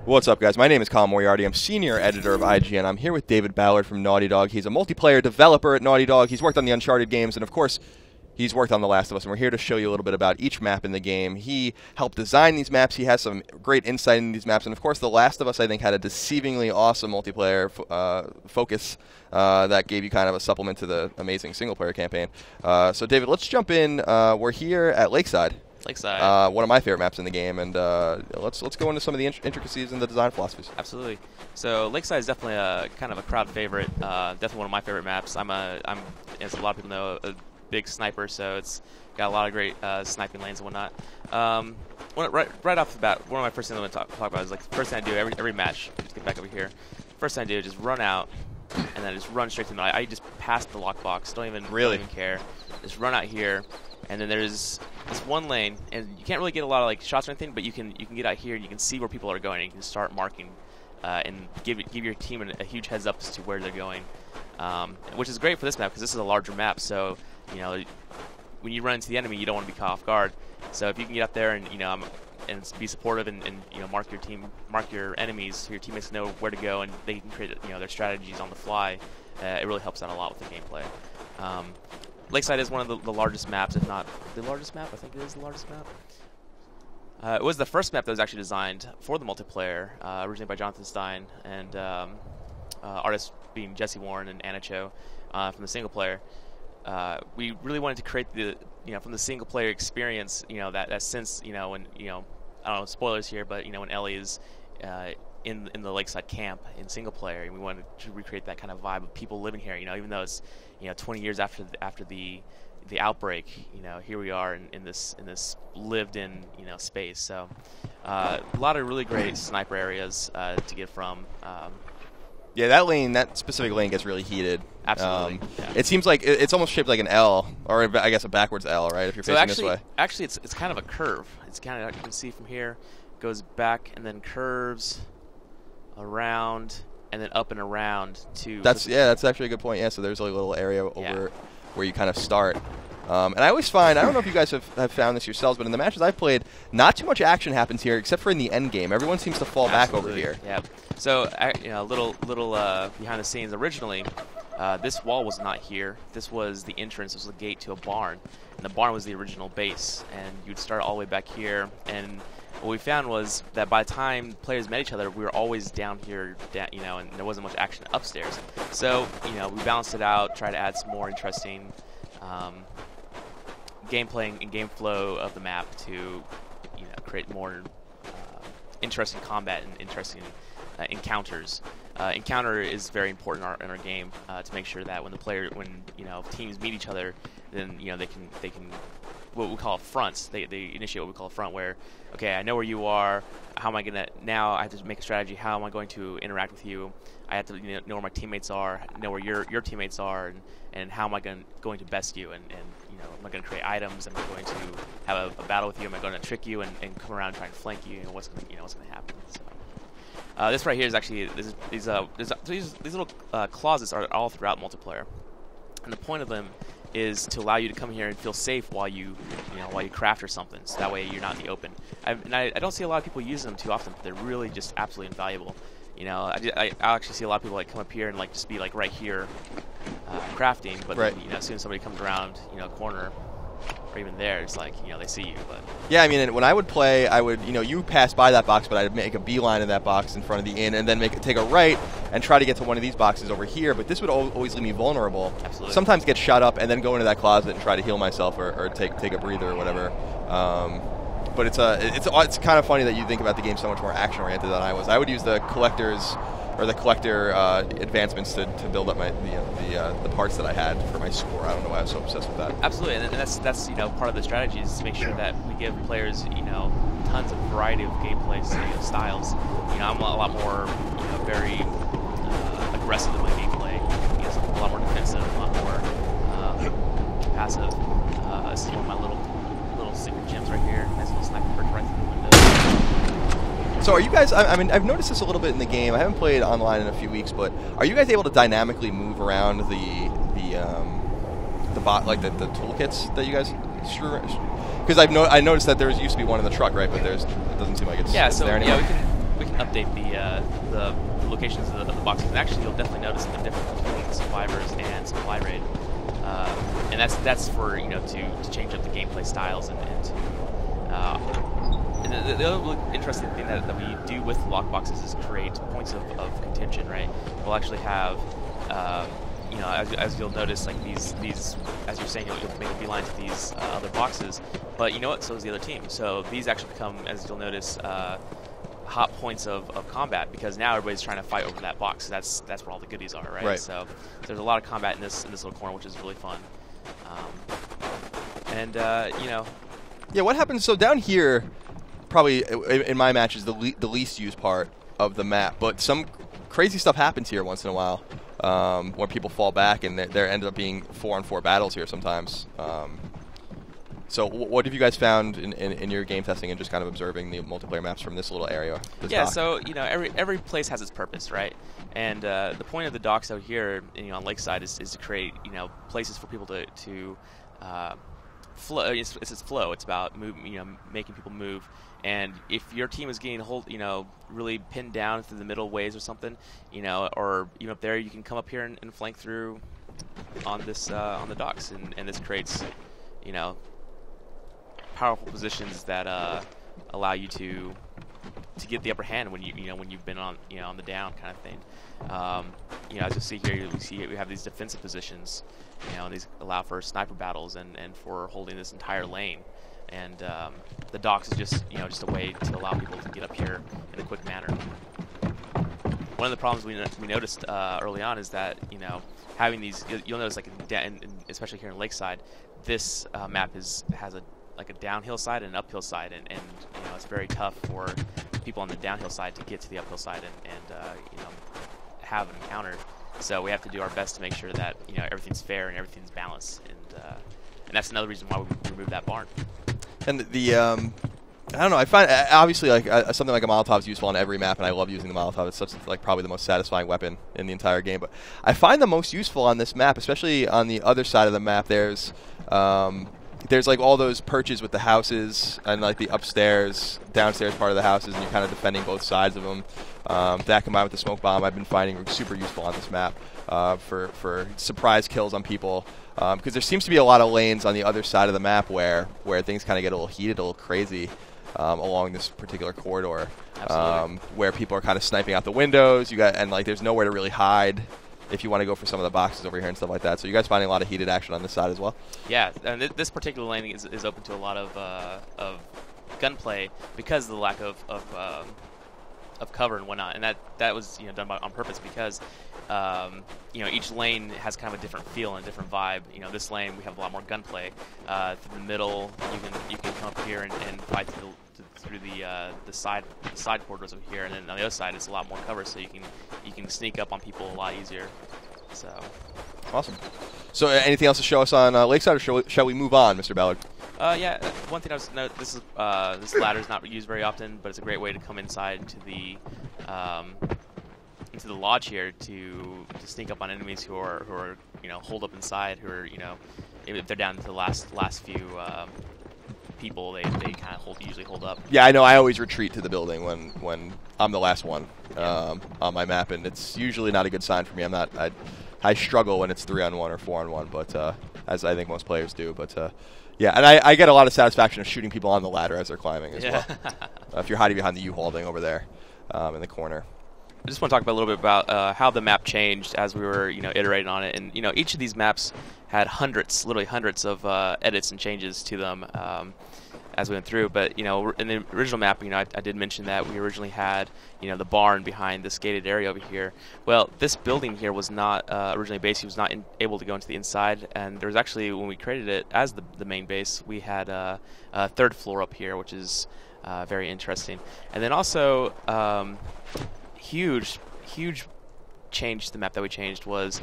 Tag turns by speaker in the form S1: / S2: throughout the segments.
S1: What's up, guys? My name is Colin Moriarty. I'm senior editor of IGN. I'm here with David Ballard from Naughty Dog. He's a multiplayer developer at Naughty Dog. He's worked on the Uncharted games, and of course, he's worked on The Last of Us. And we're here to show you a little bit about each map in the game. He helped design these maps. He has some great insight in these maps. And of course, The Last of Us, I think, had a deceivingly awesome multiplayer focus that gave you kind of a supplement to the amazing single-player campaign. So, David, let's jump in. We're here at Lakeside. One of my favorite maps in the game, and let's go into some of the intricacies and the design philosophies.
S2: Absolutely. So Lakeside is definitely a kind of a crowd favorite. Definitely one of my favorite maps. I'm, as a lot of people know, a big sniper, so it's got a lot of great sniping lanes and whatnot. Right off the bat, one of my first things I want to talk about is like the first thing I do every match. Just get back over here. First thing I do is just run out, and then just run straight to the middle. I just pass the lockbox. Don't even care. Just run out here. And then there's this one lane, and you can't really get a lot of like shots or anything, but you can get out here and you can see where people are going. And you can start marking and give your team a huge heads up as to where they're going, which is great for this map because this is a larger map. So when you run into the enemy, you don't want to be caught off guard. So if you can get up there and and be supportive and mark your team, mark your enemies, so your teammates know where to go and they can create their strategies on the fly. It really helps out a lot with the gameplay. Lakeside is one of the largest maps, if not the largest map. I think it is the largest map. It was the first map that was actually designed for the multiplayer, originally by Jonathan Stein, and artists being Jesse Warren and Anna Cho from the single player. We really wanted to create the from the single player experience, that sense, when I don't know, spoilers here, but when Ellie is in the Lakeside camp in single player, and we wanted to recreate that kind of vibe of people living here. Even though it's 20 years after the outbreak, here we are in this lived-in space. So a lot of really great sniper areas to get from.
S1: Yeah, that specific lane gets really heated.
S2: Absolutely. Yeah.
S1: It seems like it's almost shaped like an L, or I guess a backwards L, right? If you're facing this way.
S2: Actually, it's kind of a curve. It's kind of, you can see from here, goes back and then curves around and then up and around to.
S1: That's actually a good point. Yeah, so there's like a little area over where you kind of start. And I always find, I don't know if you guys have found this yourselves, but in the matches I've played, not too much action happens here, except for in the end game. Everyone seems to fall back over here.
S2: Yeah. So, little behind the scenes. Originally, this wall was not here. This was the entrance. This was the gate to a barn, and the barn was the original base. And you'd start all the way back here. And what we found was that by the time players met each other, we were always down here, and there wasn't much action upstairs. So, we balanced it out, tried to add some more interesting gameplay and game flow of the map to create more interesting combat and interesting encounters. Encounter is very important in our game to make sure that when teams meet each other, then they can what we call fronts. They initiate what we call a front, where okay, I know where you are. How am I gonna now? I have to make a strategy. How am I going to interact with you? I have to know where my teammates are, know where your teammates are, and how am I going to best you? And am I going to create items? Am I going to have a battle with you? Am I going to trick you and come around and try and flank you? What's going to happen? So, this right here is actually these little closets are all throughout multiplayer, and the point of them is to allow you to come here and feel safe while you craft or something. So that way you're not in the open. I don't see a lot of people use them too often, but they're really just absolutely invaluable. I actually see a lot of people come up here and just be right here crafting, but
S1: right.
S2: As soon as somebody comes around corner or even there, it's they see you. But
S1: yeah, I mean, when I would play, I would you pass by that box, but I'd make a beeline in that box in front of the inn, and then take a right and try to get to one of these boxes over here. But this would always leave me vulnerable.
S2: Absolutely. Sometimes
S1: get shot up and then go into that closet and try to heal myself or take a breather or whatever. But it's kind of funny that you think about the game so much more action oriented than I was. I would use the collector advancements to build up the parts that I had for my score. I don't know why I was so obsessed with that.
S2: Absolutely, and that's part of the strategy is to make sure that we give players tons of variety of gameplay styles. I'm a lot more very aggressive in my gameplay. A lot more defensive, a lot more passive. This is one of my little secret gems right here. Nice little sniper perch right through the window.
S1: So are you guys, I mean, I've noticed this a little bit in the game. I haven't played online in a few weeks, but are you guys able to dynamically move around the the toolkits that you guys Because I noticed that there used to be one in the truck, right? But it doesn't seem like it's there anymore.
S2: Yeah, update the locations of the boxes. And actually, you'll definitely notice the difference between survivors and supply raid. And that's for to change up the gameplay styles and to. And the other interesting thing that we do with lockboxes is create points of contention, right? We'll actually have, as you'll notice, like these as you're saying, you'll make a beeline to these other boxes, but you know what? So is the other team. So these actually become, as you'll notice, hot points of combat, because now everybody's trying to fight over that box. That's where all the goodies are, right? So there's a lot of combat in this little corner, which is really fun.
S1: Yeah, what happens? So down here, probably in my match, is the least used part of the map, but some crazy stuff happens here once in a while, where people fall back, and there end up being 4-on-4 battles here sometimes. So what have you guys found in your game testing and just kind of observing the multiplayer maps from this little area?
S2: So every place has its purpose, right? And the point of the docks out here, on Lakeside, is to create places for people to flow. It's flow. It's about making people move. And if your team is getting really pinned down through the middle ways or something, or even up there, you can come up here and flank through on this on the docks, and this creates powerful positions that allow you to get the upper hand when when you've been on on the down kind of thing. As you see here, we have these defensive positions. These allow for sniper battles and for holding this entire lane. And the docks is just just a way to allow people to get up here in a quick manner. One of the problems we noticed early on is that having these, you'll notice especially here in Lakeside, this map has a downhill side and an uphill side, and it's very tough for people on the downhill side to get to the uphill side and have an encounter. So we have to do our best to make sure that everything's fair and everything's balanced, and that's another reason why we removed that barn.
S1: And I don't know. I find obviously something like a Molotov is useful on every map, and I love using the Molotov. It's probably the most satisfying weapon in the entire game. But I find the most useful on this map, especially on the other side of the map. There's all those perches with the houses and the upstairs, downstairs part of the houses, and you're kind of defending both sides of them. That combined with the smoke bomb, I've been finding super useful on this map for surprise kills on people. Because there seems to be a lot of lanes on the other side of the map where things kind of get a little heated, a little crazy along this particular corridor, where people are kind of sniping out the windows. There's nowhere to really hide if you want to go for some of the boxes over here and stuff like that. So you guys finding a lot of heated action on this side as well? Yeah,
S2: and this particular lane is open to a lot of gunplay because of the lack of cover and whatnot, and that was done on purpose because each lane has kind of a different feel and a different vibe. This lane we have a lot more gunplay. Through the middle, you can come up here and fight through the side corridors over here, and then on the other side it's a lot more cover, so you can sneak up on people a lot easier. So
S1: awesome. So anything else to show us on Lakeside, or shall we move on, Mr. Ballard?
S2: Yeah. One thing I was note: this ladder is not used very often, but it's a great way to come inside into the lodge here to sneak up on enemies who are holed up inside, who are if they're down to the last few people, they kind of usually hold up.
S1: Yeah, I know. I always retreat to the building when I'm the last one on my map, and it's usually not a good sign for me. I struggle when it's 3-on-1 or 4-on-1, but as I think most players do. But yeah, and I get a lot of satisfaction of shooting people on the ladder as they're climbing as well. If you're hiding behind the U-Haul thing over there in the corner.
S2: I just want to talk a little bit about how the map changed as we were iterating on it, and each of these maps had literally hundreds of edits and changes to them as we went through. But in the original map, I did mention that we originally had the barn behind this gated area over here. Well, this building here was not originally base. He was not able to go into the inside, and there was actually, when we created it as the main base, we had a third floor up here, which is very interesting. And then also huge change to the map that we changed was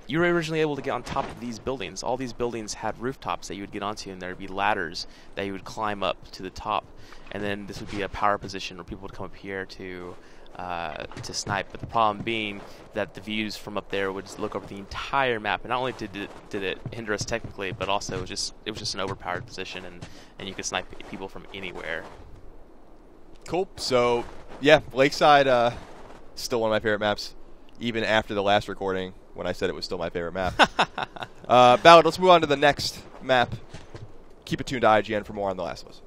S2: you were originally able to get on top of these buildings. All these buildings had rooftops that you would get onto, and there would be ladders that you would climb up to the top, and then this would be a power position where people would come up here to snipe. But the problem being that the views from up there would look over the entire map, and not only did it hinder us technically, but also it was just an overpowered position, and you could snipe people from anywhere.
S1: Cool. So Yeah, Lakeside, still one of my favorite maps, even after the last recording when I said it was still my favorite map. Ballard, let's move on to the next map. Keep it tuned to IGN for more on The Last of Us.